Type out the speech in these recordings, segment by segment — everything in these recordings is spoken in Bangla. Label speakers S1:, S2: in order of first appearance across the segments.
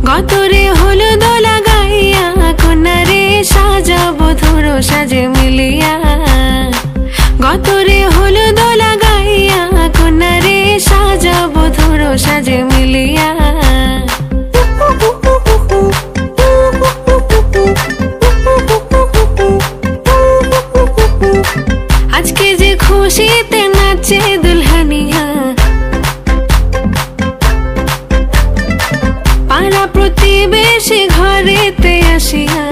S1: গতরে হলুদ লাগাইয়া কন্যারে সাজাবো ধরো সাজে মিলিয়া। গতরে হলুদ লাগাইয়া কন্যারে সাজাবো ধরো সাজে মিলিয়া। আজকে যে খুশিতে নাচে দুলহানিয়া, পাড়া প্রতিবেশী ঘরেতে আসিয়া।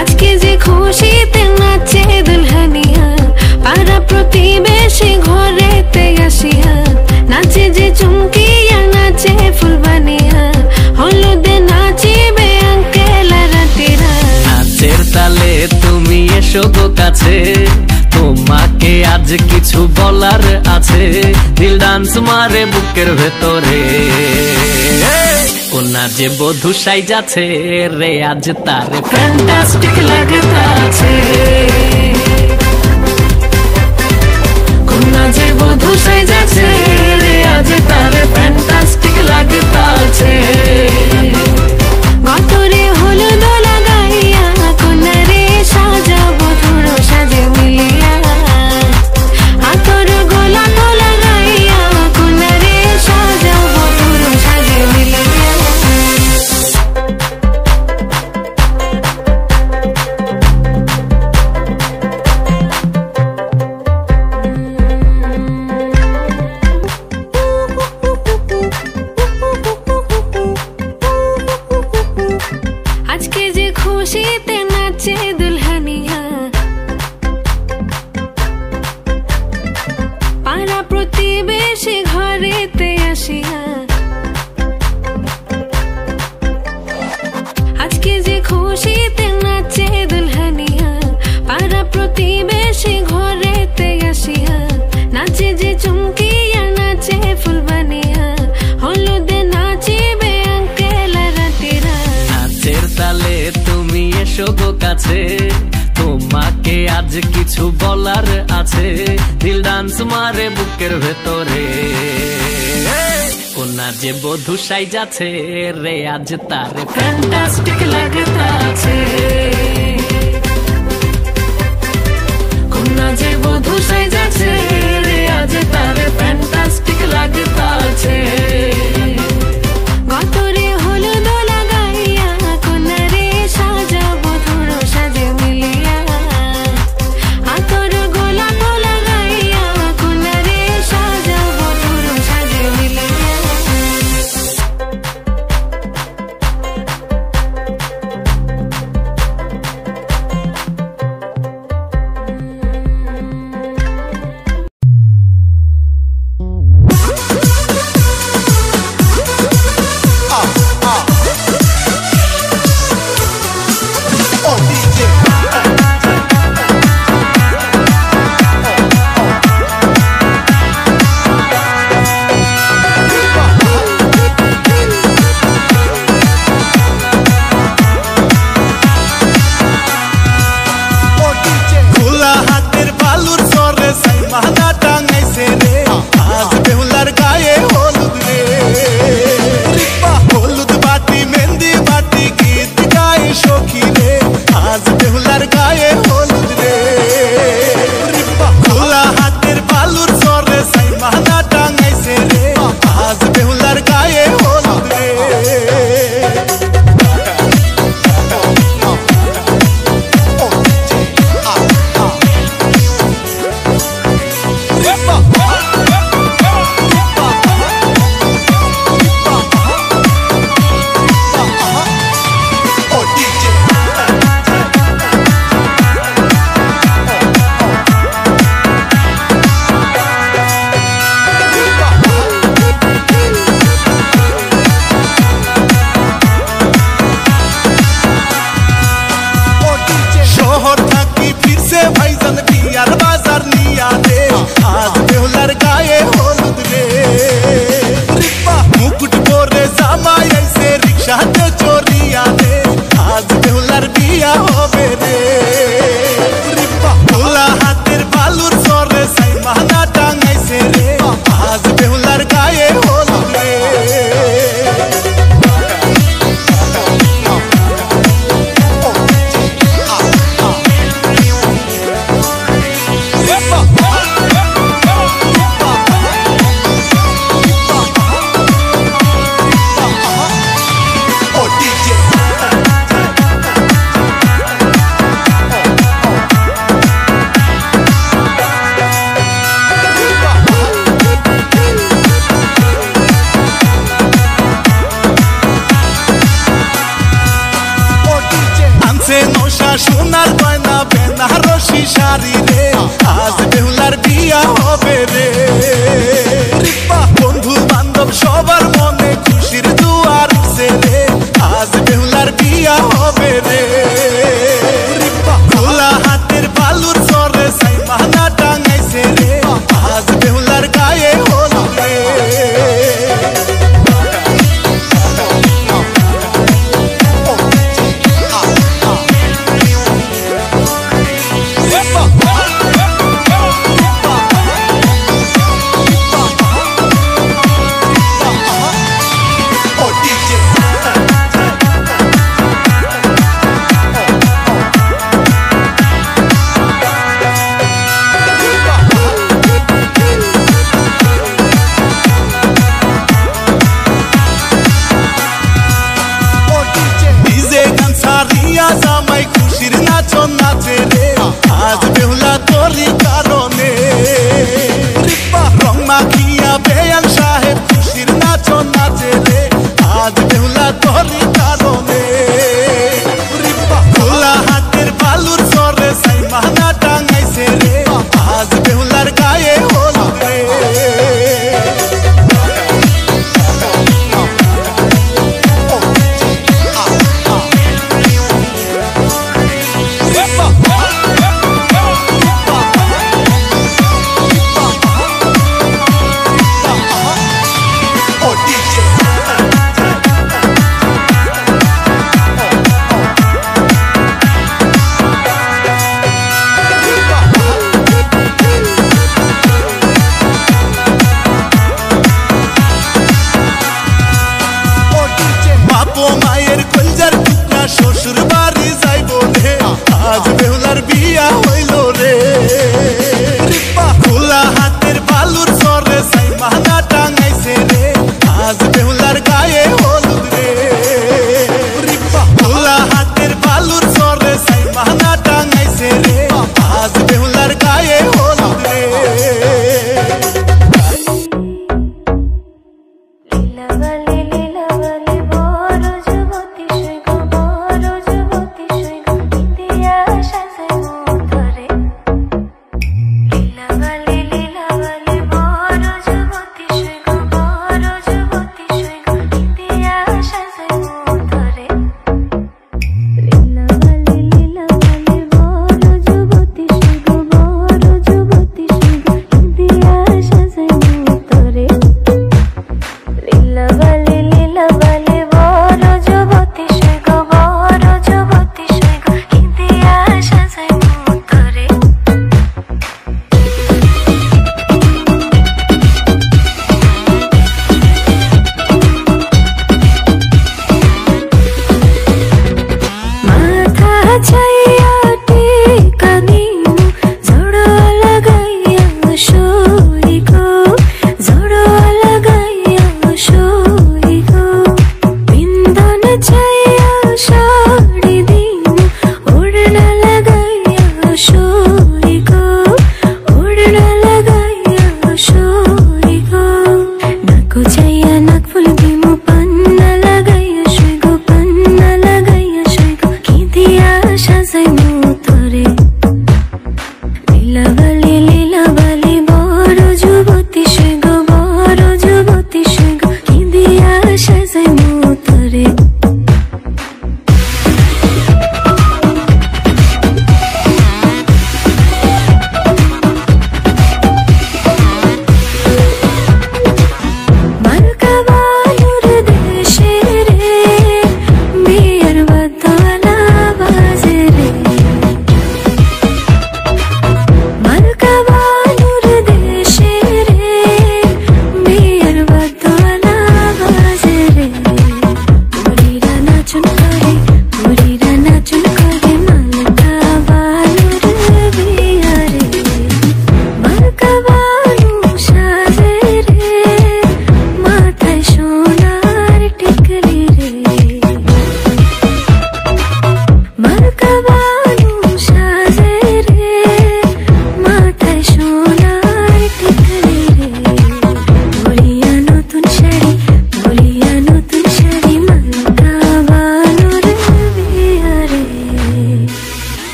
S1: আজকে যে খুশিতে নাচে দুলহানিয়া, পাড়া প্রতিবেশী ঘরেতে আসিয়া। নাচে যে চুমকিয়া নাচে ফুলবানিয়া, হলুদে নাচিবে আঙ্কেল আর আন্টিরা।
S2: নাচের তালে তুমি এসো গো কাছে, তোমাকে আজ কিছু বলার আছে। দিল ডান্স মারে বুকের ভেতরে, কোনা যে বধূ সাইজাছে রে আজ তারে ফ্যান্টাস্টিক লাগতাছে। কোনা যে বধূ সাইজাছে রে আজ তারে ফ্যান্টাস্টিক লাগতাছে।
S1: গতরে হলুদ লাগাইয়া কন্যারে সাজাবো ধরো সাজে মিলিয়া। আতর গোলাপ লাগাইয়া কন্যারে সাজাবো ধরো সাজে মিলিয়া। আজকে যে খুশিতে নাচে দুলহানিয়া, পাড়া প্রতিবেশী ঘরেতে আসিয়া। আজকে যে খুশিতে নাচে দুলহানিয়া, পাড়া প্রতিবেশী ঘরেতে আসিয়া। নাচে যে চুমকিয়া নাচে ফুলবানিয়া, হলুদে নাচিবে আঙ্কেল আর আন্টিরা।
S2: নাচের তালে তুমি এসো গো কাছে, তোমাকে আজ কিছু বলার আছে। দিল ডান্স মারে বুকের ভেতরে, কোনা যে বধূ সাইজাছে রে আজ তারে ফ্যান্টাস্টিক লাগতাছে। কোনা যে বধূ সাইজাছে রে আজ তারে ফ্যান্টাস্টিক লাগতাছে।
S1: গতরে হলুদ লাগাইয়া কন্যারে সাজাবো ধরো সাজে মিলিয়া। আতর গোলাপ লাগাইয়া কন্যারে সাজাবো ধরো সাজে মিলিয়া।
S3: নাচন নাচে রে আজ বেহুলা তোরই কারণে রং মাখিয়া বেয়ান সাহেব খুশির নাচন নাচে রে আজ বেহুলা তোরই কারণে খোলা হাতের বালুর সরে সাই মানা টাঙাইছে রে আজ বেহুলার গায়ে হলুদ রে মায়ের কলজার টুকরা শ্বশুর বাড়ি যাইব রে আজ বেহুলার বিয়া হইল রে খোলা হাতের বালুর সরে সাই মানা টাঙাইছে রে আজ বেহুলার গায়ে হলুদ রে খোলা হাতের বালুর সরে সাই মানা টাঙাইছে রে আজ বেহুলার গায়ে হলুদ রে
S1: love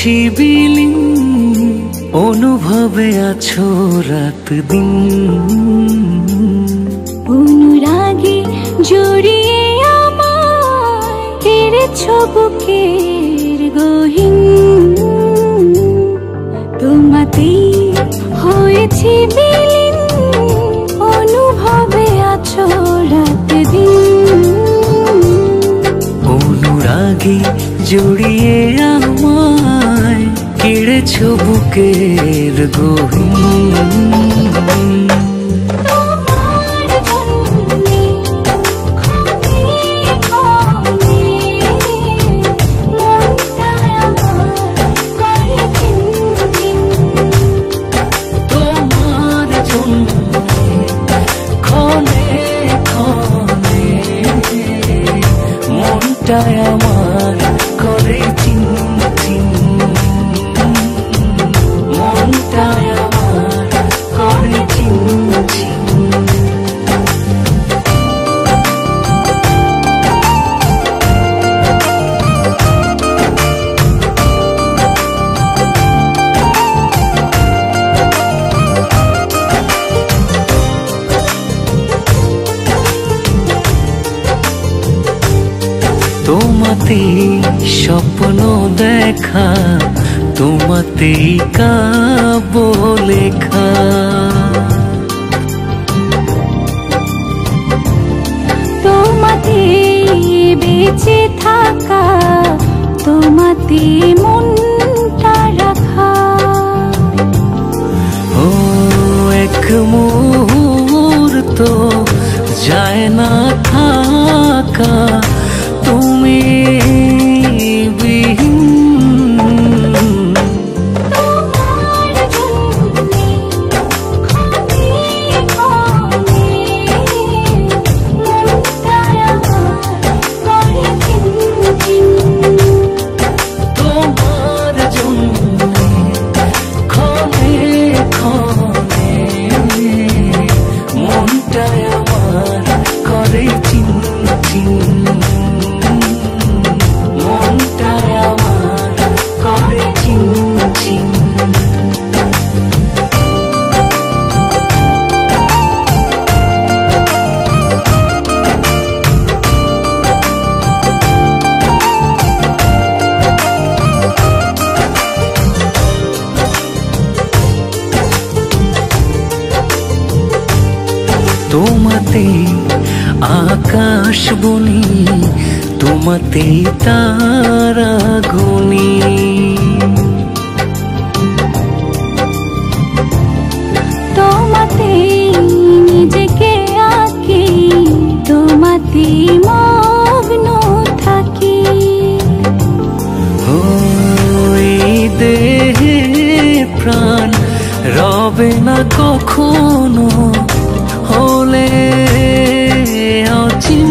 S2: হয়েছি বিলীন অনুভবে আছো রাত দিন
S1: অনুরাগে জড়িয়ে আমায় কেড়েছো বুকের গহীন তোমাতেই হয়েছি বিলীন অনুভবে আছো রাত দিন
S2: অনুরাগে জড়িয়ে আমায় কেড়েছো বুকের গহীন আমার করে চিন চিন মনটায় আমার করে চিন চিন তোমাতেই স্বপ্ন দেখা তোমাতেই কাব্য লেখা
S1: তোমাতেই বেঁচে থাকা তোমাতেই মনটা রাখা
S2: ও এক মুহূর্ত যায় না থাকা তুমি বিহীন তোমার জন্য ক্ষণে ক্ষণে মনটায় আমার করে চিন চিন মনটায় আমার করে চিন চিন তোমাতেই আকাশ বনি তোমাতেই তারা গুনি
S1: তোমাতেই নিজেকে আঁকি তোমাতেই মগ্ন থাকি
S2: ওই দেহে প্রাণ রবে না কখনো হলে অচিন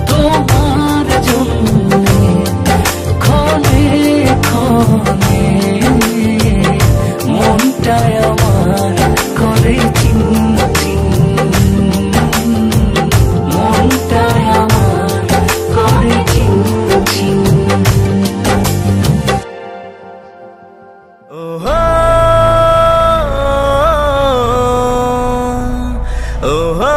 S2: তোমার জন্য ক্ষণে ক্ষণে মনটায় আমার করে চিন চিন মনটায় আমার করে চিন চিন ওহো ওহো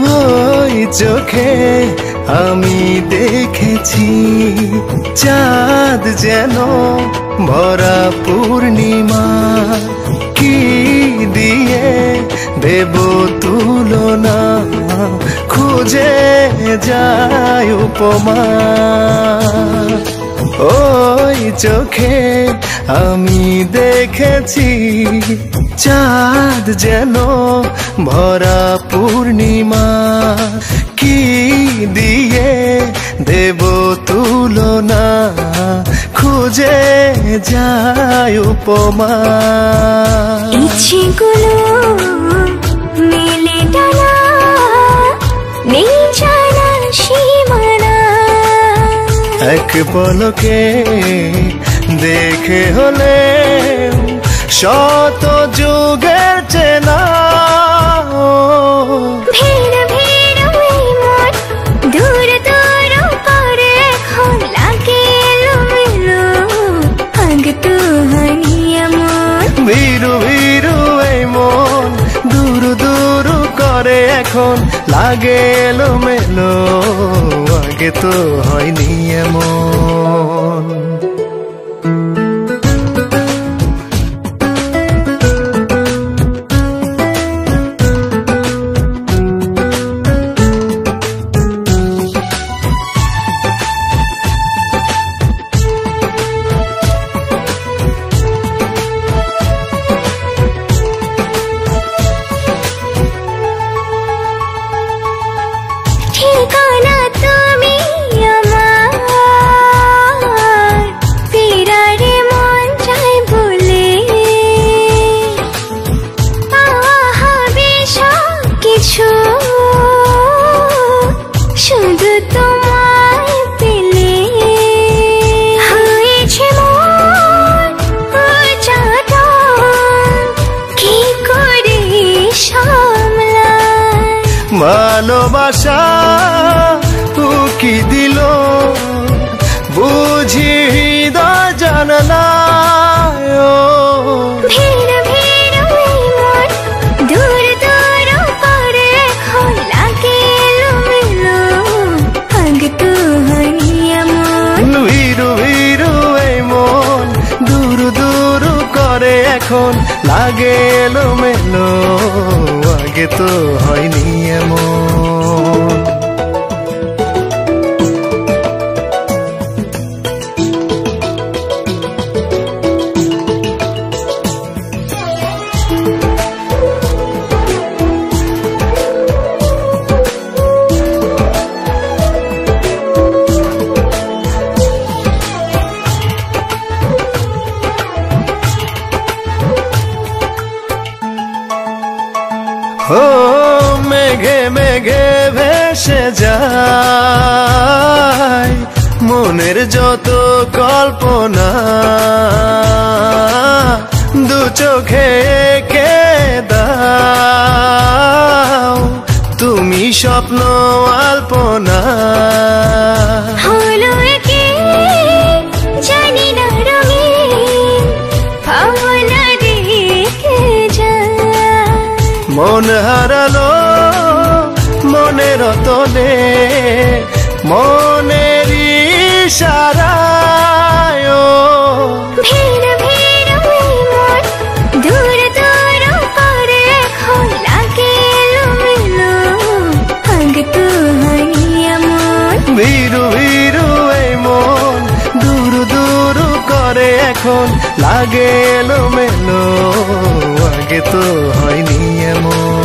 S2: ওই চোখে আমি দেখেছি চাঁদ যেন ভরা পূর্ণিমা কি দিয়ে দেব তুলনা খুঁজে যায় উপমা ওই চোখে
S4: আমি দেখেছি চাঁদ যেন ভরা পূর্ণিমা কি দিয়ে দেব তুলনা খুঁজে যায় উপমা
S1: ইচ্ছেগুলো মেলে ডানা নেই জানা সীমানা
S4: এক পলকে দেখে হলে শত যুগের চেনা
S1: ভিড় ভিড় ওই মন দূর দূর করে এখন লাগে এলোমেলো আগে তো হয়নি এমন
S4: ভিরু ভিরু এই মন দূর দূর করে এখন লাগে এলোমেলো আগে তো হয়নি এমন
S1: ঠিকানা তুমি আমার ফিরারে মন চাই বলে পাওয়া হবে সব কিছু শুধু তোমায় পেলে হয়েছে মন অচেতন কি করে সামলায়
S4: ভালোবাসা উকি দিল বুঝি হৃদয় জানালায়
S1: ভিড় ভিড় ওই মন দূর দূর করে এখন লাগে এলোমেলো আগে তো হয়নি এমন
S4: ভিরু ভিরু এই মন দূর দূর করে এখন লাগে এলোমেলো আগে তো হয়নি এমন ও মেঘে মেঘে ভেসে যায় মনের যত কল্পনা দু চোখে কে দাও তুমি স্বপ্ন আল্পনা
S1: হলো একে জানি না রঙিন ভাবনা রেখে যায়
S4: মন হারালো মনের তলে মনের ইশারায়
S1: ভিড় ভিড় ওই মন দূর দূর করে এখন লাগে এলোমেলো আগে তো হয়নি এমন
S4: ভিরু ভিরু এই মন দূর দূর করে এখন লাগে এলোমেলো আগে তো হয়নি এমন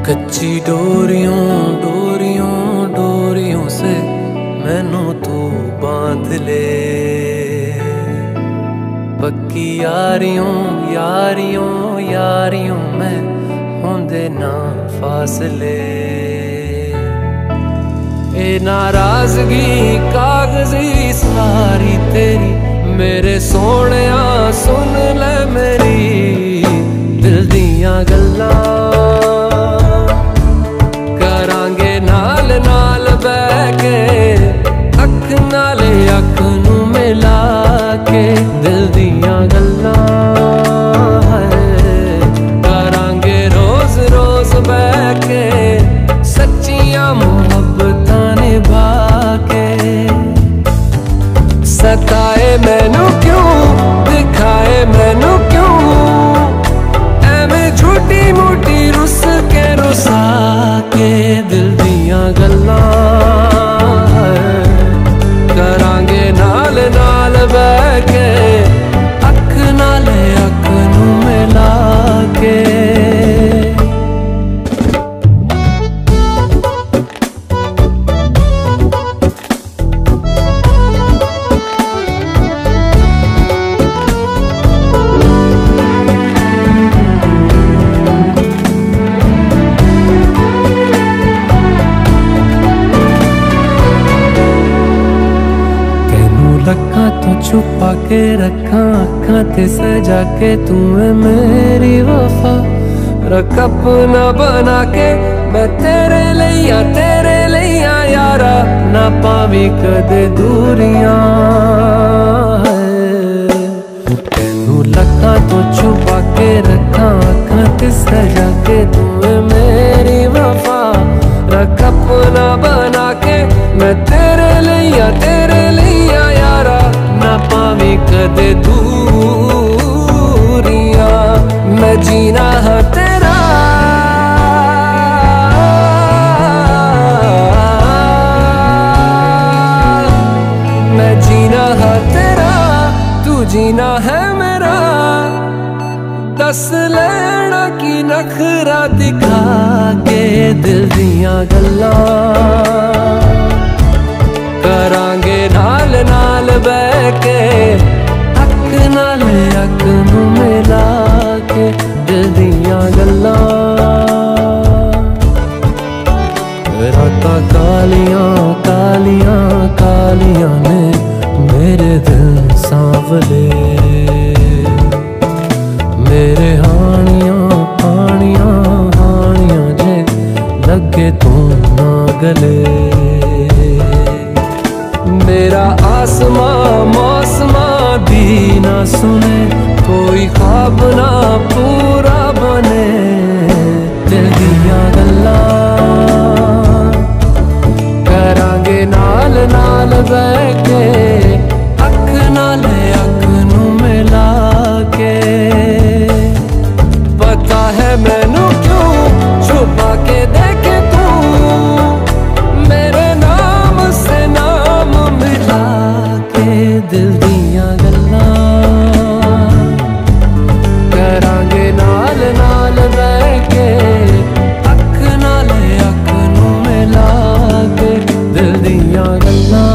S2: कच्ची डोरियों डोरियों डोरियों से मैनू तू बांध ले, पक्की यारियों यारियों यारियों में होंदे ना फासले। ए नाराजगी कागजी सारी तेरी मेरे सोहणिया सुन ले मेरी दिल दियां गल्लां करांगे नाल नाल बह के अख नाले अख नू मिला के दिल दियां गल्लां करांगे रोज रोज बह के सच्चियां मुहब्बतां निभा के। सताए मैनू क्यों दिखाए मैनू क्यों एवें झूठी मूठी रुस के रुसा के दिल दियां गल्लां करांगे नाल नाल बह के अख नाले अख नू मिला के। रखा तो छुपा के रखा अखा ते सजा के तू है मेरी वफा रख अपना बना के मैं तेरे लिया यारा ना पावी कदे दूरियां। तेनू लखा तो छुपा के रखा अखा ते सजा के तू है मेरी वफा रख अपना बना के मैं तेरे लिया यारा ना पावी कदे दूरियां। मैं जीना है तेरा मैं जीना है तेरा तू जीना है मेरा दस लेना की नखरा दिखा के दिल दियां गल्लां करांगे नाल नाल बह के अख नाल अख नू मिला के दिल दियां गल्लां। रातां कालियां कालियां कालियां ने मेरे दिल सांवले मेरे हानियां हानियां हानियां जे लगे तू ना गले। मेरा आसमां मौसमां भी ना सुने कोई ख्वाब ना पूरा बने दिल दियां गल्लां करांगे नाल नाल बह के अख नाले अख नू मिला के। पता है मैनू क्यों छुपा के देखे तू मेरे नाम से नाम मिला के दिल दियां गल्लां करांगे नाल नाल बह के अख नाले अख नू मिला के दिल दियां गल्लां।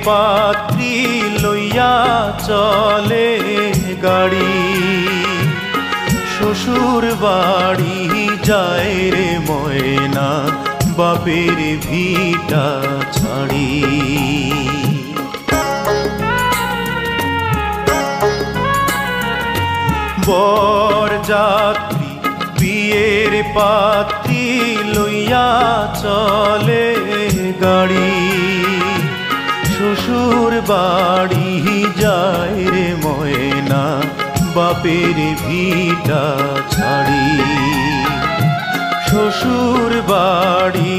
S4: পাত্রী লইয়া চলে গাড়ি, শ্বশুর বাড়ি যায় রে ময়না বাপের ভিটা ছাড়ি। বর যাত্রী বিয়ের পাত্রী লইয়া চলে গাড়ি, শ্বশুর বাড়ি যায় রে ময়না বাপের ভিটা ছাড়ি। শ্বশুর বাড়ি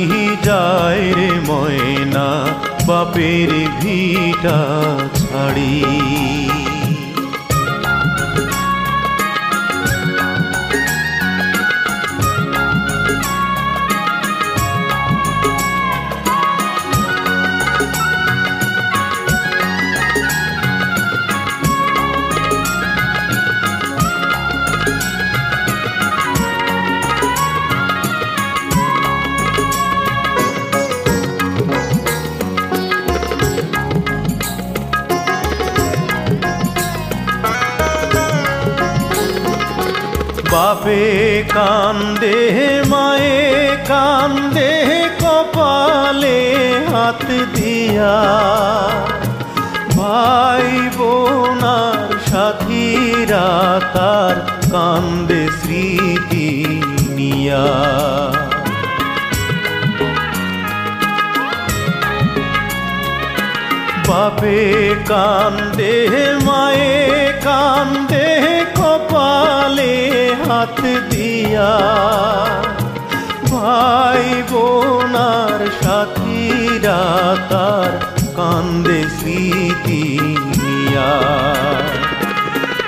S4: যায় রে ময়না বাপের ভিটা ছাড়ি। বাপে কান্দে মায়ে কান্দে কপালে হাত দিয়া, ভাই বোনার সাথীরা তার কান্দে স্মৃতি নিয়া। বাপে কান্দে মায়ে কান্দে কপালে হাত দিয়া, ভাই বোনার সাথীরা তার কান্দে স্মৃতি নিয়া।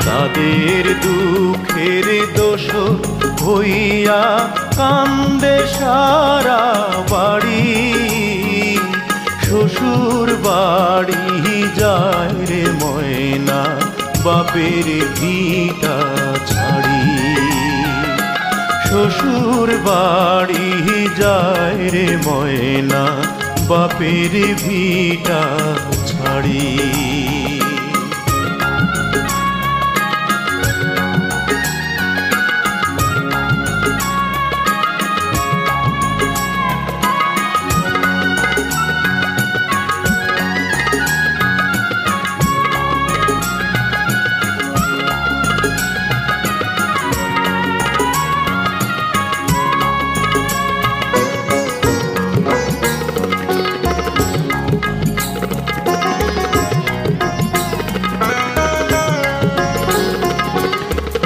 S4: তাদের দুঃখের দোষ হইয়া কান্দে সারা বাড়ি, শ্বশুর বাড়ি যায় রে ময়না বাপের ভিটা ছাড়ি। শ্বশুর বাড়ি যায় রে ময়না বাপের ভিটা ছাড়ি।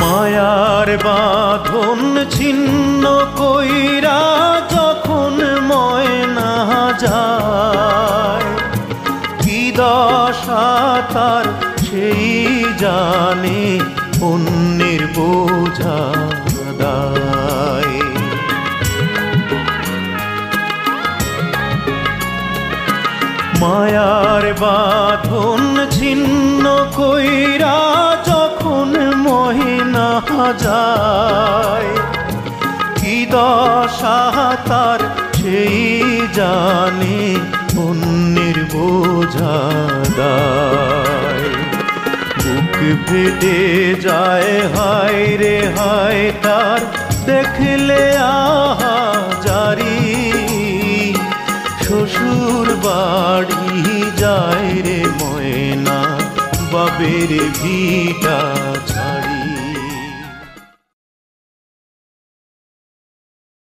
S4: মায়ার বাঁধন ছিন্ন কইরা যখন ময়না যায়, কি দশা তার সেই জানে অন্যের বোঝা দায়। মায়ার বাঁধন ছিন্ন কইরা যখন ময়না যায়, কি দশা তার সেই জানে অন্যের বোঝা দায়। বুক ফেটে যায় হায় রে হায় তার দেখলে আহা জারি, শ্বশুর বাড়ি যায় রে ময়না বাপের ভিটা ছাড়ি।